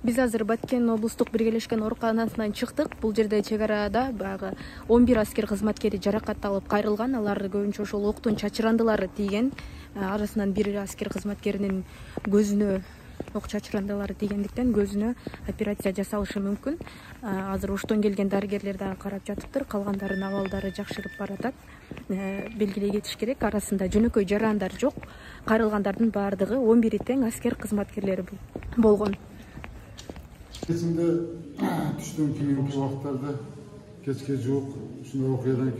Биз азыр Баткен облустук биргелешкен ооруканасынан чыктык. Бул жерде чек арада баягы 11 аскер кызматкери жаракат алып кайрылган. Алар көбүнчө ошол октун чачырандылары тийген. Арасынан бир аскер кызматкеринин көзүнө ок чачырандылары тийгендиктен көзүнө операция жасалышы мүмкүн. Азыр оштон келген дарыгерлер дагы карап жатыптыр. Калгандарынын абалдары жакшырып баратат. Белгилей кетиш керек, арасында жөнөкөй жарандар жок. Кайрылгандардын баардыгы 11 тең аскер кызматкерлери болгон. Esimde düştüğüm keyinki vakitlarda keçke жуук ушундай окуядан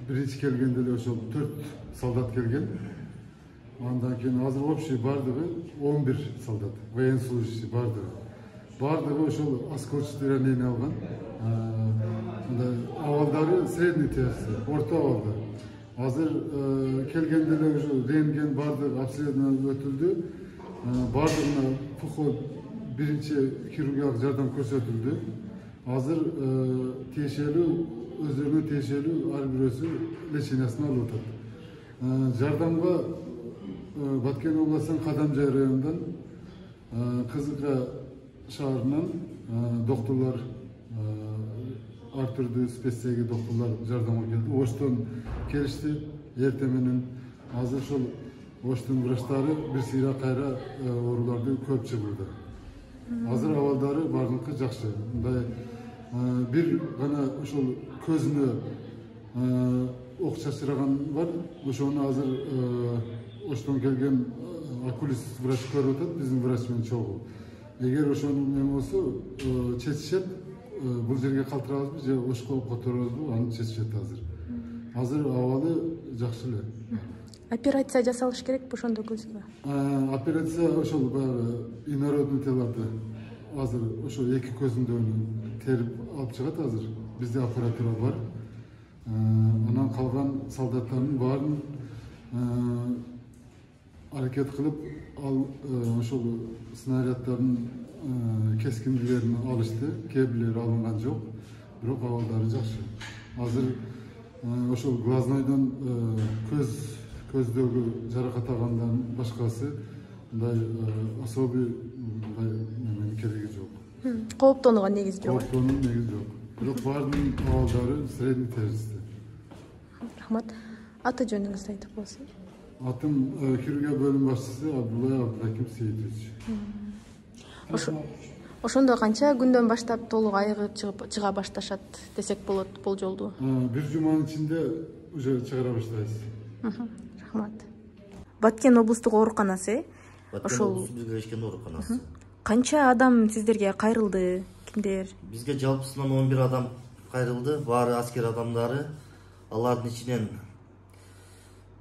биринчи келгенде эле ошол 4 солдат келген. Андан кийин азыр общий бардыгы 11 солдат, военнослужащий бардыгы. Бардыгы ошол осколочный ранение алган. Абалдары средний тяжести, орто абалда. Азыр келгенде эле уже рентген бардыгы обследование өтүлдү. Бардыгына пухо биринчи хирургиялык жардам көрсөтүлдү. Азыр тиешелүү өздөрүнө тиешелүү ар бирөөсү лечениясын алып атат. Жардамга Баткен областынын Кадамжай районунан Кызылка шаарынан доктурлар ар түрдүү специяги доктурлар жардамга келди. Оштон келишти. Эртең менен азыр ошол Оштун врачтары бир сыйра кайра ооруларды көп чыгырды. Азыр абалдары бардыкы жакшы. Мындай бир гана ошол көзүнө ок чачыраган бар. Ошону азыр Оштон келген окулист врач көрүп атат, биздин врач менен чогуу. Эгер ошонун эме болсо чечишет, бул жерге калтырабызбы же Ошко которобузбу, аны чечишет азыр. Азыр абалы жакшы эле. Операция жасалыш керекпи ошондо көзгө? Операция ошол баягы инородный теларды азыр ошол эки көзүндөн терип алып чыгат азыр. Бизде аппаратура бар. Анан калган солдаттардын баарын аракет кылып ал ошол снаряддардын кескиндилерин алышты. Кээ бирлери алынган жок, бирок абалдары жакшы. Азыр ошол глазнойдон көздөгү жаракат алгандан башкасы мындай особый кереги жок. Кооптонууга негиз жок. Кооптонууга негиз жок. Бирок баарынын абалдары средний тяжести. Рахмат. Аты жөнүңүздү айтып коесуз? Атым хирургия бөлүм башчысы Абдуллай Абдулаким Сейитович. Ошондо канча күндөн баштап толук айыгып чыга башташат десек болот болжолду? Бир жуманын ичинде уже чыгара баштайбыз. Рахмат. Баткен облустук ооруканасы. Ошол биргелешкен ооруканасы. Канча адам сиздерге кайрылды? Кимдер? Бизге жалпысынан 11 адам кайрылды. Баары аскер адамдары. Алардын ичинен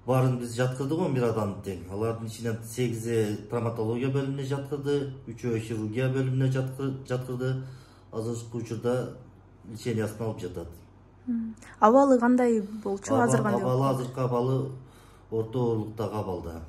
баарын биз жаткырдык 11 адам тең. Алардын ичинен 8 травматология бөлүмүнө жаткырды, 3 хирургия бөлүмүнө жаткырды. Азыркы учурда лечениясын алып жатат. Абалы кандай болчу? Азыр кандай? Абалы азыркы абалы орто оорлуктагы абалда.